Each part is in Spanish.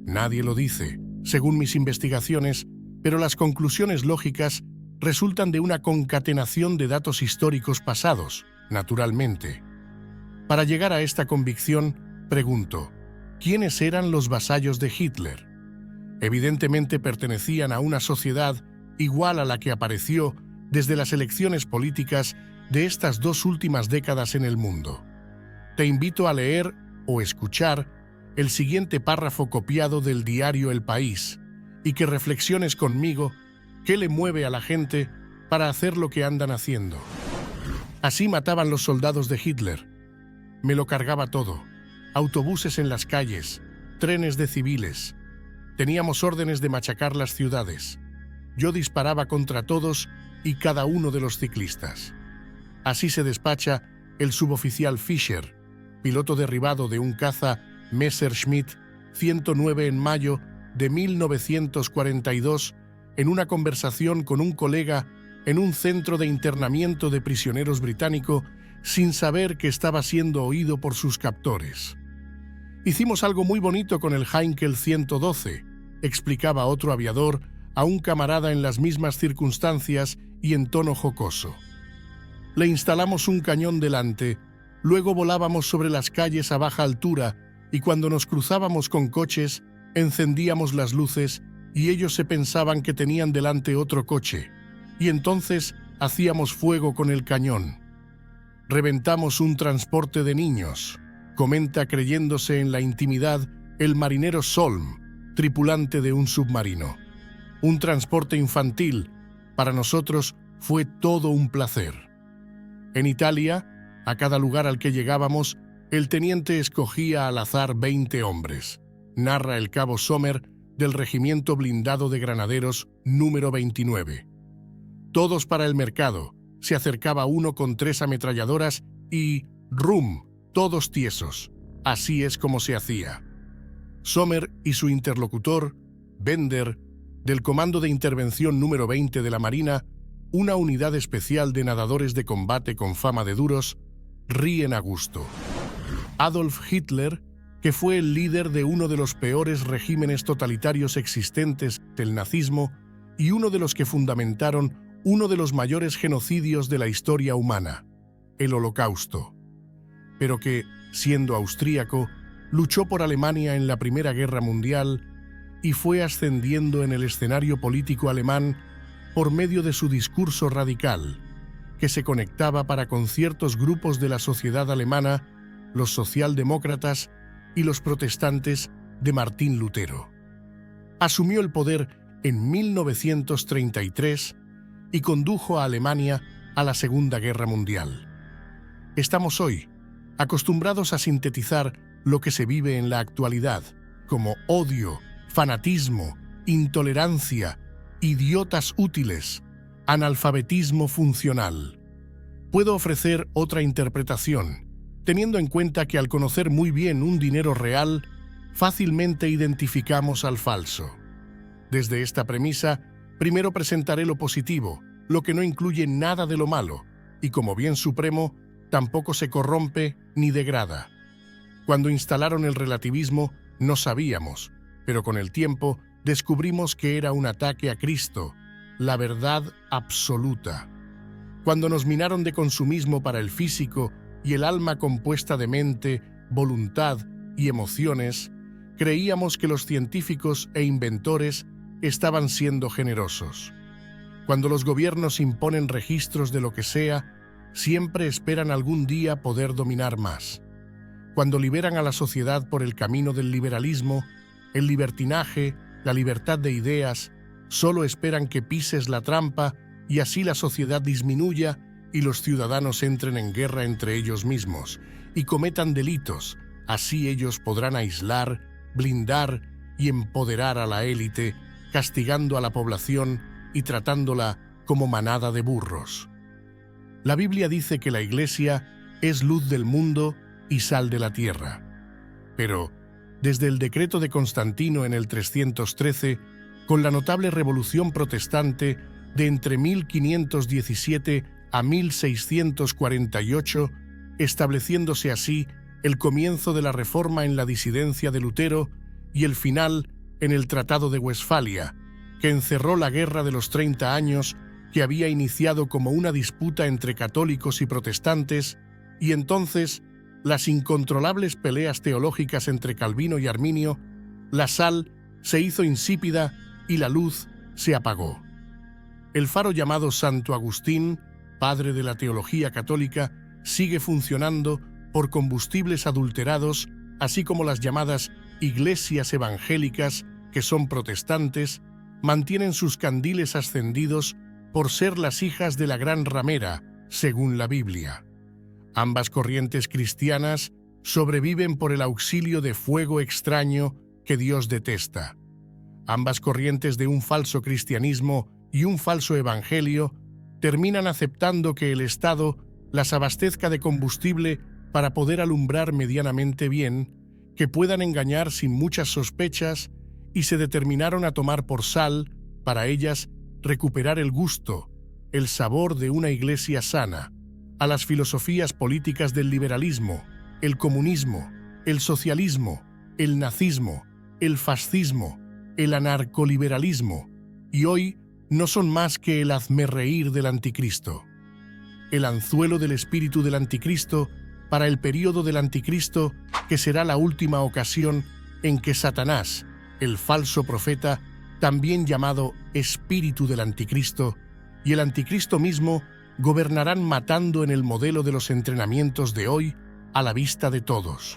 Nadie lo dice, según mis investigaciones, pero las conclusiones lógicas resultan de una concatenación de datos históricos pasados, naturalmente. Para llegar a esta convicción, pregunto, ¿quiénes eran los vasallos de Hitler? Evidentemente pertenecían a una sociedad igual a la que apareció desde las elecciones políticas de estas 2 últimas décadas en el mundo. Te invito a leer o escuchar el siguiente párrafo copiado del diario El País y que reflexiones conmigo qué le mueve a la gente para hacer lo que andan haciendo. Así mataban los soldados de Hitler. Me lo cargaba todo. Autobuses en las calles, trenes de civiles. Teníamos órdenes de machacar las ciudades. Yo disparaba contra todos y cada uno de los ciclistas. Así se despacha el suboficial Fischer, piloto derribado de un caza Messerschmitt 109 en mayo de 1942, en una conversación con un colega en un centro de internamiento de prisioneros británico, sin saber que estaba siendo oído por sus captores. Hicimos algo muy bonito con el Heinkel 112, explicaba otro aviador a un camarada en las mismas circunstancias y en tono jocoso. Le instalamos un cañón delante, luego volábamos sobre las calles a baja altura y cuando nos cruzábamos con coches, encendíamos las luces y ellos se pensaban que tenían delante otro coche, y entonces hacíamos fuego con el cañón. Reventamos un transporte de niños, comenta creyéndose en la intimidad el marinero Solm, tripulante de un submarino. Un transporte infantil, para nosotros fue todo un placer. En Italia, a cada lugar al que llegábamos, el teniente escogía al azar 20 hombres, narra el cabo Sommer del Regimiento Blindado de Granaderos número 29. Todos para el mercado, se acercaba uno con 3 ametralladoras y ¡rum!, todos tiesos. Así es como se hacía. Sommer y su interlocutor, Bender, del Comando de Intervención número 20 de la Marina, una unidad especial de nadadores de combate con fama de duros, ríen a gusto. Adolf Hitler, que fue el líder de uno de los peores regímenes totalitarios existentes, el nazismo, y uno de los que fundamentaron uno de los mayores genocidios de la historia humana, el Holocausto, pero que, siendo austríaco, luchó por Alemania en la Primera Guerra Mundial y fue ascendiendo en el escenario político alemán por medio de su discurso radical, que se conectaba para con ciertos grupos de la sociedad alemana, los socialdemócratas y los protestantes de Martín Lutero. Asumió el poder en 1933 y condujo a Alemania a la Segunda Guerra Mundial. Estamos hoy acostumbrados a sintetizar lo que se vive en la actualidad como odio, fanatismo, intolerancia, idiotas útiles, analfabetismo funcional. Puedo ofrecer otra interpretación, teniendo en cuenta que al conocer muy bien un dinero real, fácilmente identificamos al falso. Desde esta premisa, primero presentaré lo positivo, lo que no incluye nada de lo malo, y como bien supremo, tampoco se corrompe ni degrada. Cuando instalaron el relativismo, no sabíamos, pero con el tiempo descubrimos que era un ataque a Cristo, la verdad absoluta. Cuando nos minaron de consumismo para el físico y el alma compuesta de mente, voluntad y emociones, creíamos que los científicos e inventores estaban siendo generosos. Cuando los gobiernos imponen registros de lo que sea, siempre esperan algún día poder dominar más. Cuando liberan a la sociedad por el camino del liberalismo, el libertinaje, la libertad de ideas, solo esperan que pises la trampa y así la sociedad disminuya y los ciudadanos entren en guerra entre ellos mismos y cometan delitos. Así ellos podrán aislar, blindar y empoderar a la élite, castigando a la población y tratándola como manada de burros. La Biblia dice que la Iglesia es luz del mundo y sal de la tierra. Pero, desde el decreto de Constantino en el 313, con la notable revolución protestante de entre 1517 a 1648, estableciéndose así el comienzo de la reforma en la disidencia de Lutero y el final en el Tratado de Westfalia, que encerró la Guerra de los 30 años, que había iniciado como una disputa entre católicos y protestantes, y entonces las incontrolables peleas teológicas entre Calvino y Arminio, la sal se hizo insípida y la luz se apagó. El faro llamado Santo Agustín, padre de la teología católica, sigue funcionando por combustibles adulterados, así como las llamadas iglesias evangélicas, que son protestantes, mantienen sus candiles ascendidos por ser las hijas de la gran ramera, según la Biblia. Ambas corrientes cristianas sobreviven por el auxilio de fuego extraño que Dios detesta. Ambas corrientes de un falso cristianismo y un falso evangelio terminan aceptando que el Estado las abastezca de combustible para poder alumbrar medianamente bien, que puedan engañar sin muchas sospechas, y se determinaron a tomar por sal, para ellas, recuperar el gusto, el sabor de una iglesia sana, a las filosofías políticas del liberalismo, el comunismo, el socialismo, el nazismo, el fascismo, el anarcoliberalismo, y hoy no son más que el hazmerreír del anticristo. El anzuelo del espíritu del anticristo para el período del anticristo, que será la última ocasión en que Satanás, el falso profeta, también llamado espíritu del anticristo, y el anticristo mismo gobernarán matando en el modelo de los entrenamientos de hoy a la vista de todos.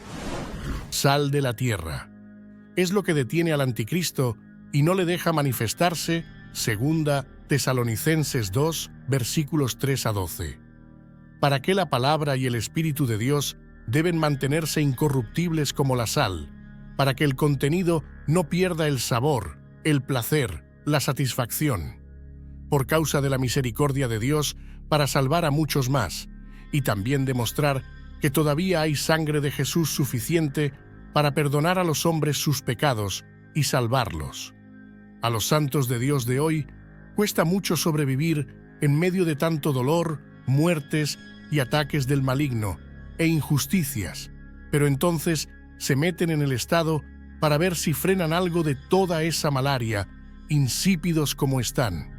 Sal de la tierra. Es lo que detiene al anticristo y no le deja manifestarse, segunda Tesalonicenses 2, versículos 3 a 12. ¿Para qué la palabra y el Espíritu de Dios deben mantenerse incorruptibles como la sal? Para que el contenido no pierda el sabor, el placer, la satisfacción. Por causa de la misericordia de Dios, para salvar a muchos más, y también demostrar que todavía hay sangre de Jesús suficiente para perdonar a los hombres sus pecados y salvarlos. A los santos de Dios de hoy cuesta mucho sobrevivir en medio de tanto dolor, muertes y ataques del maligno e injusticias, pero entonces se meten en el Estado para ver si frenan algo de toda esa malaria, insípidos como están.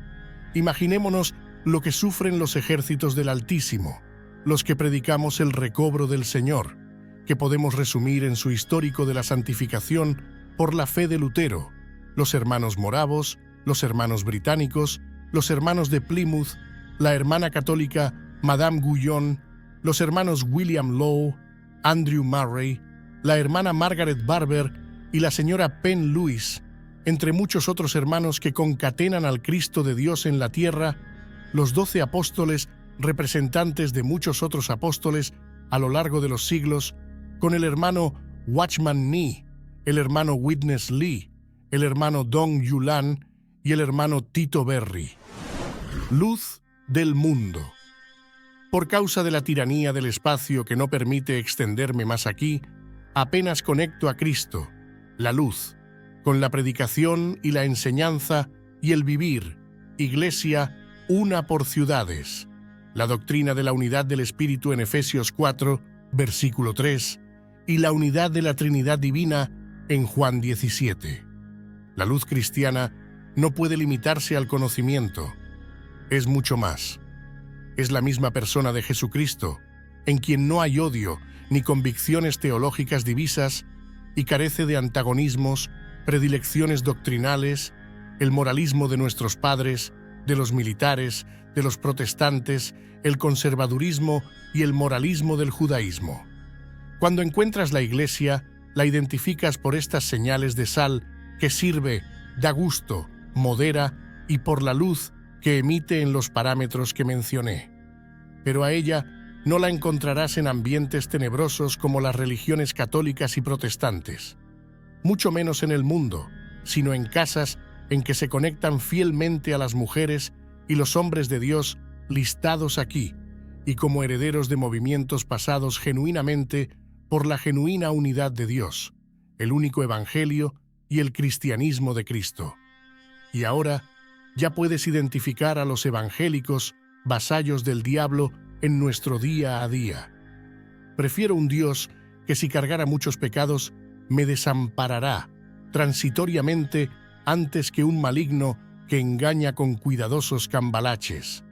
Imaginémonos lo que sufren los ejércitos del Altísimo, los que predicamos el recobro del Señor, que podemos resumir en su histórico de la santificación por la fe de Lutero, los hermanos moravos, los hermanos británicos, los hermanos de Plymouth, la hermana católica Madame Guyon, los hermanos William Lowe, Andrew Murray, la hermana Margaret Barber y la señora Penn Lewis, entre muchos otros hermanos que concatenan al Cristo de Dios en la tierra, los 12 apóstoles, representantes de muchos otros apóstoles a lo largo de los siglos, con el hermano Watchman Nee, el hermano Witness Lee, el hermano Dong Yulan y el hermano Tito Berry. Luz del mundo. Por causa de la tiranía del espacio que no permite extenderme más aquí, apenas conecto a Cristo, la luz, con la predicación y la enseñanza y el vivir, iglesia, una por ciudades. La doctrina de la unidad del Espíritu en Efesios 4, versículo 3, y la unidad de la Trinidad Divina en Juan 17. La luz cristiana no puede limitarse al conocimiento. Es mucho más. Es la misma persona de Jesucristo, en quien no hay odio ni convicciones teológicas divisas y carece de antagonismos, predilecciones doctrinales, el moralismo de nuestros padres, de los militares, de los protestantes, el conservadurismo y el moralismo del judaísmo. Cuando encuentras la iglesia, la identificas por estas señales de sal que sirve, da gusto, modera y por la luz que emite en los parámetros que mencioné. Pero a ella no la encontrarás en ambientes tenebrosos como las religiones católicas y protestantes, mucho menos en el mundo, sino en casas en que se conectan fielmente a las mujeres y los hombres de Dios listados aquí, y como herederos de movimientos pasados genuinamente por la genuina unidad de Dios, el único evangelio y el cristianismo de Cristo. Y ahora ya puedes identificar a los evangélicos, vasallos del diablo, en nuestro día a día. Prefiero un Dios que si cargara muchos pecados, me desamparará, transitoriamente antes que un maligno que engaña con cuidadosos cambalaches.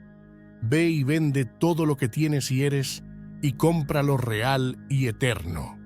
Ve y vende todo lo que tienes y eres, y compra lo real y eterno.